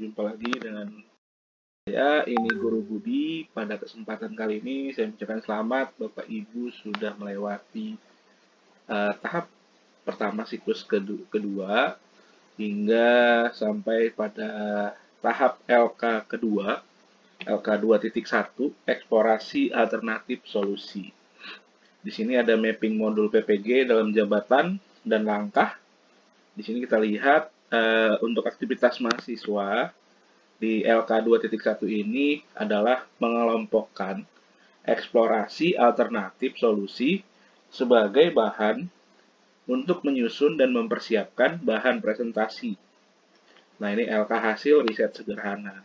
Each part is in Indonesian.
berjumpa lagi dengan saya, ini Guru Budi. Pada kesempatan kali ini saya mengucapkan selamat Bapak Ibu sudah melewati tahap pertama siklus kedua hingga sampai pada tahap LK kedua, LK 2.1, eksplorasi alternatif solusi. Di sini ada mapping modul PPG dalam jabatan dan langkah. Di sini kita lihat untuk aktivitas mahasiswa di LK 2.1 ini adalah mengelompokkan eksplorasi alternatif solusi sebagai bahan untuk menyusun dan mempersiapkan bahan presentasi. Nah, ini LK hasil riset sederhana.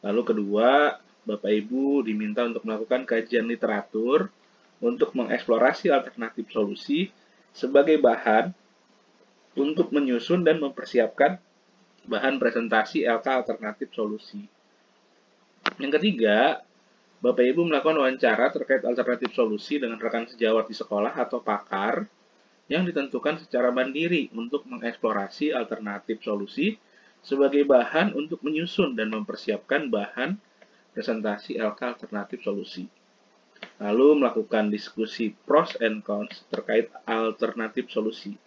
Lalu kedua, Bapak Ibu diminta untuk melakukan kajian literatur untuk mengeksplorasi alternatif solusi sebagai bahan untuk menyusun dan mempersiapkan bahan presentasi LK alternatif solusi. Yang ketiga, Bapak Ibu melakukan wawancara terkait alternatif solusi dengan rekan sejawat di sekolah atau pakar yang ditentukan secara mandiri untuk mengeksplorasi alternatif solusi sebagai bahan untuk menyusun dan mempersiapkan bahan presentasi LK alternatif solusi. Lalu melakukan diskusi pros and cons terkait alternatif solusi.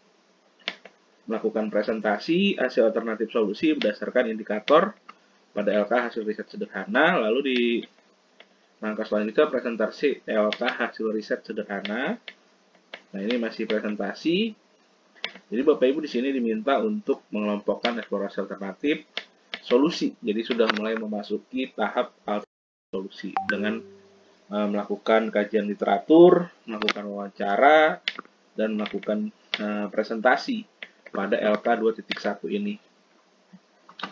Melakukan presentasi hasil alternatif solusi berdasarkan indikator pada LK hasil riset sederhana. Lalu di langkah selanjutnya presentasi LK hasil riset sederhana. Nah, ini masih presentasi. Jadi Bapak Ibu di sini diminta untuk mengelompokkan eksplorasi alternatif solusi. Jadi sudah mulai memasuki tahap alternatif solusi dengan melakukan kajian literatur, melakukan wawancara, dan melakukan presentasi pada LK 2.1 ini.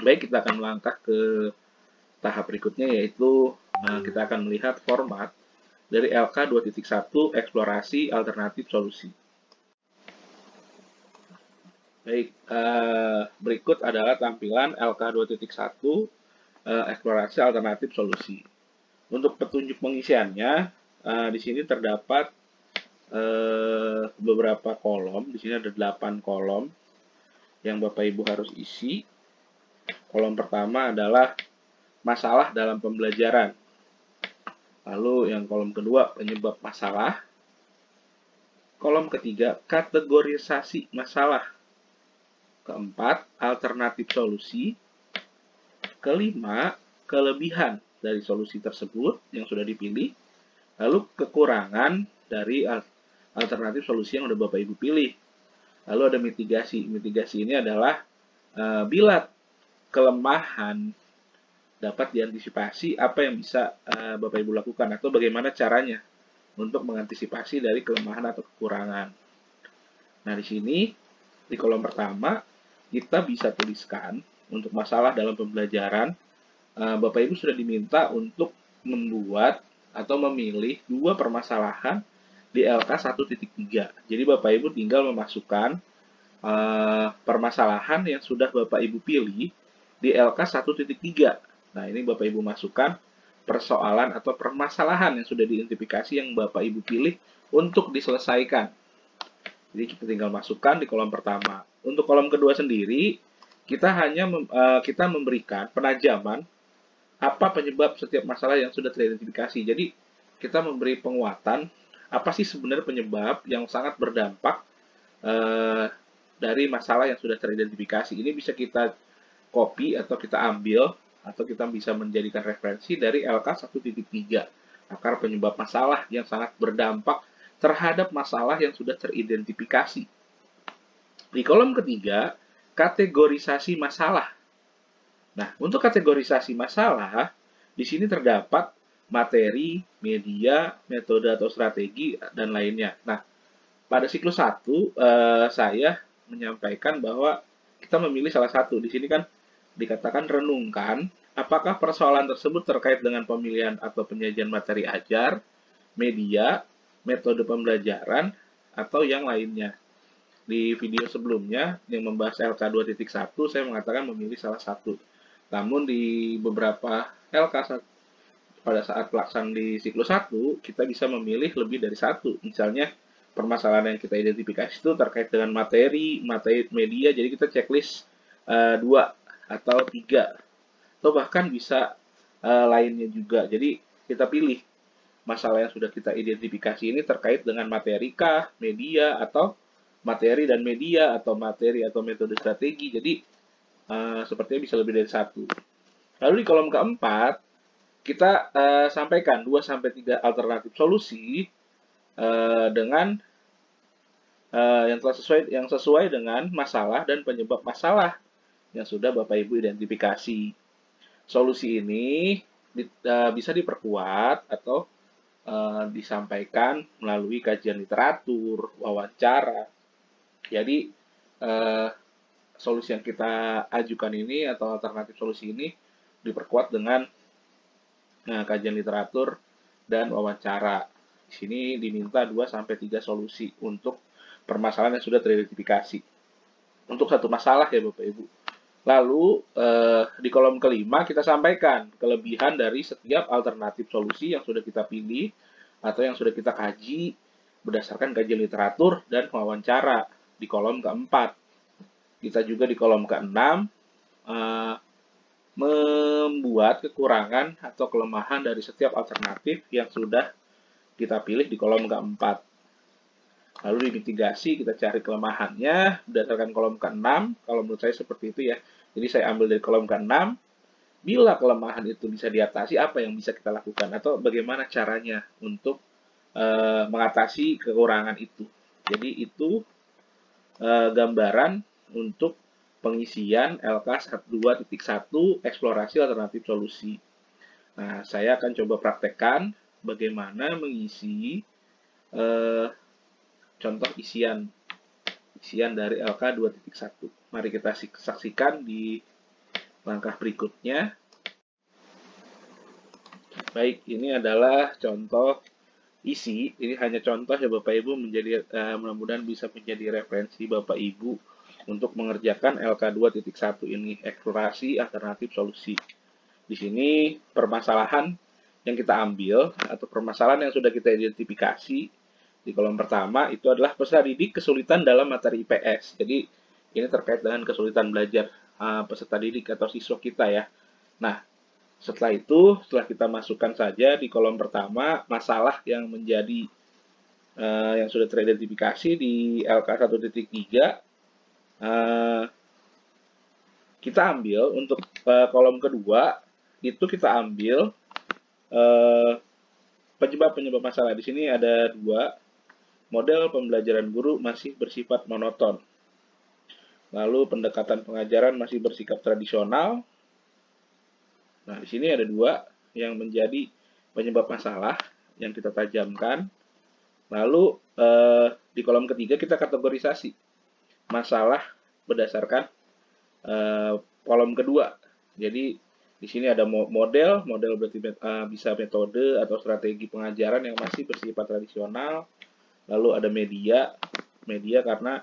Baik, kita akan melangkah ke tahap berikutnya, yaitu kita akan melihat format dari LK 2.1 eksplorasi alternatif solusi. Baik, berikut adalah tampilan LK 2.1 eksplorasi alternatif solusi. Untuk petunjuk pengisiannya, di sini terdapat beberapa kolom. Di sini ada 8 kolom yang Bapak Ibu harus isi. Kolom pertama adalah masalah dalam pembelajaran. Lalu yang kolom kedua, penyebab masalah. Kolom ketiga, kategorisasi masalah. Keempat, alternatif solusi. Kelima, kelebihan dari solusi tersebut yang sudah dipilih. Lalu kekurangan dari alternatif solusi yang sudah Bapak Ibu pilih. Lalu ada mitigasi. Mitigasi ini adalah bila kelemahan dapat diantisipasi, apa yang bisa Bapak Ibu lakukan atau bagaimana caranya untuk mengantisipasi dari kelemahan atau kekurangan. Nah, di sini di kolom pertama kita bisa tuliskan untuk masalah dalam pembelajaran. Bapak Ibu sudah diminta untuk membuat atau memilih dua permasalahan di LK 1.3. Jadi Bapak Ibu tinggal memasukkan permasalahan yang sudah Bapak Ibu pilih di LK 1.3. Nah, ini Bapak Ibu masukkan persoalan atau permasalahan yang sudah diidentifikasi yang Bapak Ibu pilih untuk diselesaikan. Jadi kita tinggal masukkan di kolom pertama. Untuk kolom kedua sendiri, kita hanya kita memberikan penajaman apa penyebab setiap masalah yang sudah teridentifikasi. Jadi kita memberi penguatan apa sih sebenarnya penyebab yang sangat berdampak dari masalah yang sudah teridentifikasi. Ini bisa kita copy atau kita ambil atau kita bisa menjadikan referensi dari LK 1.3, akar penyebab masalah yang sangat berdampak terhadap masalah yang sudah teridentifikasi. Di kolom ketiga, kategorisasi masalah. Nah, untuk kategorisasi masalah, di sini terdapat materi, media, metode atau strategi, dan lainnya. Nah, pada siklus 1, saya menyampaikan bahwa kita memilih salah satu. Di sini kan dikatakan renungkan apakah persoalan tersebut terkait dengan pemilihan atau penyajian materi ajar, media, metode pembelajaran, atau yang lainnya. Di video sebelumnya yang membahas LK 2.1, saya mengatakan memilih salah satu. Namun di beberapa LK pada saat pelaksanaan di siklus 1, kita bisa memilih lebih dari satu. Misalnya permasalahan yang kita identifikasi itu terkait dengan materi media, jadi kita checklist 2 atau 3. atau bahkan bisa lainnya juga. Jadi kita pilih masalah yang sudah kita identifikasi ini terkait dengan materi kah, media, atau materi dan media, atau materi atau metode strategi. Jadi sepertinya bisa lebih dari satu. Lalu di kolom keempat, kita sampaikan 2-3 alternatif solusi dengan yang sesuai dengan masalah dan penyebab masalah yang sudah Bapak Ibu identifikasi. Solusi ini bisa diperkuat atau disampaikan melalui kajian literatur, wawancara. Jadi solusi yang kita ajukan ini atau alternatif solusi ini diperkuat dengan kajian literatur dan wawancara. Di sini diminta 2-3 solusi untuk permasalahan yang sudah teridentifikasi. Untuk satu masalah ya Bapak Ibu. Lalu di kolom kelima kita sampaikan kelebihan dari setiap alternatif solusi yang sudah kita pilih atau yang sudah kita kaji berdasarkan kajian literatur dan wawancara di kolom keempat. Kita juga di kolom keenam membuat kekurangan atau kelemahan dari setiap alternatif yang sudah kita pilih di kolom keempat. Lalu di mitigasi kita cari kelemahannya berdasarkan kolom ke-6. Kalau menurut saya seperti itu ya. Jadi saya ambil dari kolom ke-6. Bila kelemahan itu bisa diatasi, apa yang bisa kita lakukan? Atau bagaimana caranya untuk mengatasi kekurangan itu. Jadi itu gambaran untuk pengisian LK 2.1 eksplorasi alternatif solusi. Nah, saya akan coba praktekkan bagaimana mengisi contoh isian dari LK 2.1. Mari kita saksikan di langkah berikutnya. Baik, ini adalah contoh isi. Ini hanya contoh ya Bapak Ibu, mudah-mudahan bisa menjadi referensi Bapak Ibu untuk mengerjakan LK 2.1 ini, eksplorasi alternatif solusi. Di sini permasalahan yang kita ambil atau permasalahan yang sudah kita identifikasi di kolom pertama itu adalah peserta didik kesulitan dalam materi IPS. Jadi ini terkait dengan kesulitan belajar peserta didik atau siswa kita ya. Nah, setelah itu, setelah kita masukkan saja di kolom pertama masalah yang menjadi yang sudah teridentifikasi di LK 1.3, kita ambil untuk kolom kedua itu kita ambil penyebab masalah. Di sini ada 2. Model pembelajaran guru masih bersifat monoton. Lalu pendekatan pengajaran masih bersikap tradisional. Nah, di sini ada 2 yang menjadi penyebab masalah yang kita tajamkan. Lalu di kolom ketiga kita kategorisasi masalah berdasarkan kolom kedua. Jadi di sini ada model berarti bisa metode atau strategi pengajaran yang masih bersifat tradisional. Lalu ada media karena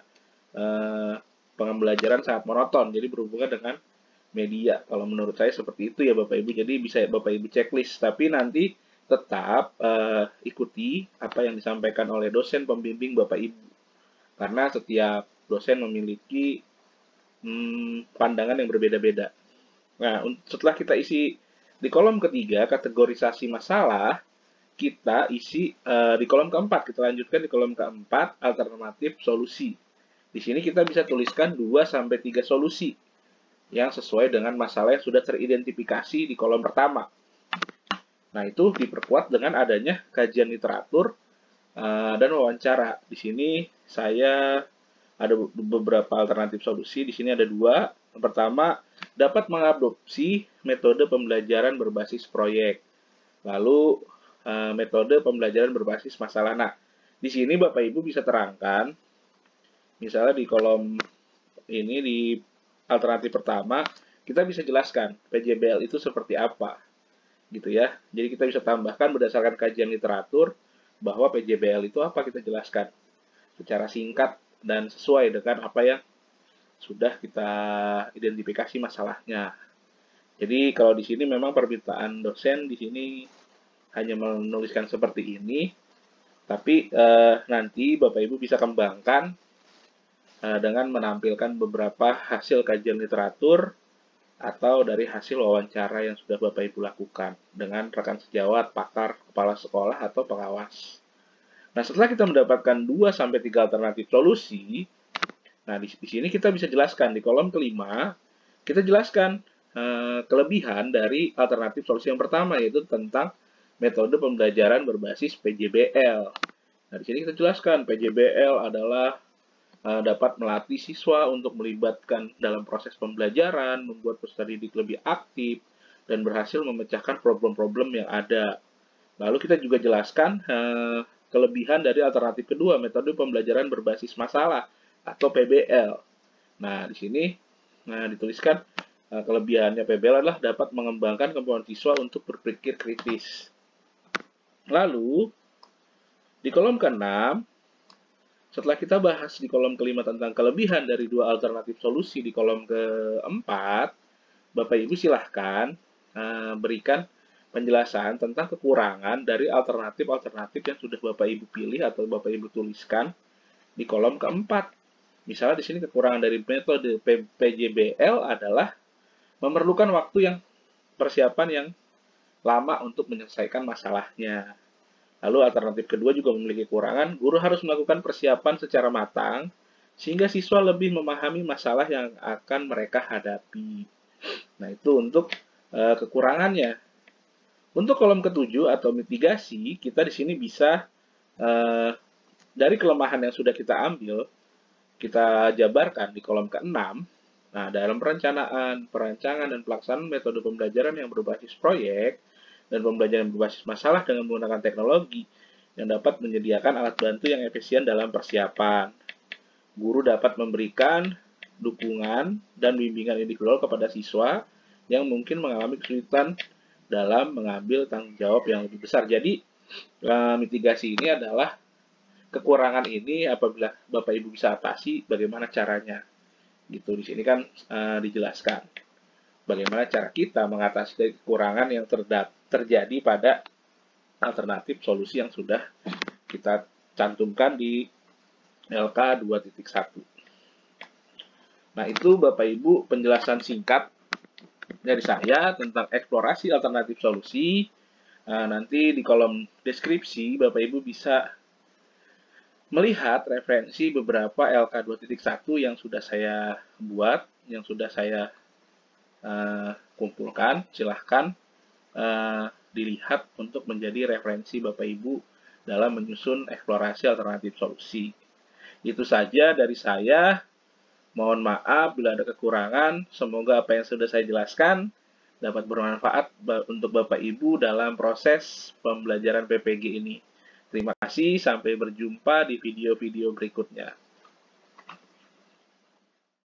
pembelajaran sangat monoton, jadi berhubungan dengan media. Kalau menurut saya seperti itu ya Bapak Ibu, jadi bisa Bapak Ibu checklist, tapi nanti tetap ikuti apa yang disampaikan oleh dosen pembimbing Bapak Ibu, karena setiap dosen memiliki pandangan yang berbeda-beda. Nah, setelah kita isi di kolom ketiga, kategorisasi masalah, kita isi di kolom keempat. Kita lanjutkan di kolom keempat, alternatif solusi. Di sini kita bisa tuliskan 2-3 solusi yang sesuai dengan masalah yang sudah teridentifikasi di kolom pertama. Nah, itu diperkuat dengan adanya kajian literatur dan wawancara. Di sini saya ada beberapa alternatif solusi. Di sini ada 2. Yang pertama, dapat mengadopsi metode pembelajaran berbasis proyek. Lalu metode pembelajaran berbasis masalah. Nah, di sini Bapak Ibu bisa terangkan, misalnya di kolom ini di alternatif pertama, kita bisa jelaskan PJBL itu seperti apa, gitu ya. Jadi kita bisa tambahkan berdasarkan kajian literatur bahwa PJBL itu apa, kita jelaskan secara singkat dan sesuai dengan apa yang sudah kita identifikasi masalahnya. Jadi kalau di sini memang permintaan dosen di sini hanya menuliskan seperti ini, tapi nanti Bapak Ibu bisa kembangkan dengan menampilkan beberapa hasil kajian literatur atau dari hasil wawancara yang sudah Bapak Ibu lakukan dengan rekan sejawat, pakar, kepala sekolah, atau pengawas. Nah, setelah kita mendapatkan 2-3 alternatif solusi, nah di sini kita bisa jelaskan di kolom kelima, kita jelaskan kelebihan dari alternatif solusi yang pertama, yaitu tentang metode pembelajaran berbasis PJBL. Nah, di sini kita jelaskan PJBL adalah dapat melatih siswa untuk melibatkan dalam proses pembelajaran, membuat peserta didik lebih aktif, dan berhasil memecahkan problem-problem yang ada. Lalu kita juga jelaskan kelebihan dari alternatif kedua, metode pembelajaran berbasis masalah atau PBL. Nah, di sini dituliskan kelebihannya PBL adalah dapat mengembangkan kemampuan siswa untuk berpikir kritis. Lalu, di kolom ke-6, setelah kita bahas di kolom kelima tentang kelebihan dari dua alternatif solusi, di kolom ke-4, Bapak Ibu silahkan berikan penjelasan tentang kekurangan dari alternatif-alternatif yang sudah Bapak Ibu pilih atau Bapak Ibu tuliskan di kolom ke-4. Misalnya di sini kekurangan dari metode PJBL adalah memerlukan waktu yang persiapan yang lama untuk menyelesaikan masalahnya. Lalu alternatif kedua juga memiliki kekurangan, guru harus melakukan persiapan secara matang sehingga siswa lebih memahami masalah yang akan mereka hadapi. Nah, itu untuk kekurangannya. Untuk kolom ke-7 atau mitigasi, kita di sini bisa dari kelemahan yang sudah kita ambil, kita jabarkan di kolom ke-6. Nah, dalam perencanaan, perancangan, dan pelaksanaan metode pembelajaran yang berbasis proyek dan pembelajaran berbasis masalah dengan menggunakan teknologi yang dapat menyediakan alat bantu yang efisien dalam persiapan. Guru dapat memberikan dukungan dan bimbingan individual kepada siswa yang mungkin mengalami kesulitan dalam mengambil tanggung jawab yang lebih besar. Jadi, mitigasi ini adalah kekurangan ini apabila Bapak Ibu bisa atasi, bagaimana caranya. Gitu, di sini kan dijelaskan bagaimana cara kita mengatasi kekurangan yang terjadi pada alternatif solusi yang sudah kita cantumkan di LK 2.1. Nah, itu Bapak Ibu penjelasan singkat dari saya tentang eksplorasi alternatif solusi. Nanti di kolom deskripsi Bapak Ibu bisa melihat referensi beberapa LK 2.1 yang sudah saya buat, yang sudah saya kumpulkan. Silahkan dilihat untuk menjadi referensi Bapak Ibu dalam menyusun eksplorasi alternatif solusi. Itu saja dari saya. Mohon maaf bila ada kekurangan. Semoga apa yang sudah saya jelaskan dapat bermanfaat untuk Bapak Ibu dalam proses pembelajaran PPG ini. Terima kasih, sampai berjumpa di video-video berikutnya.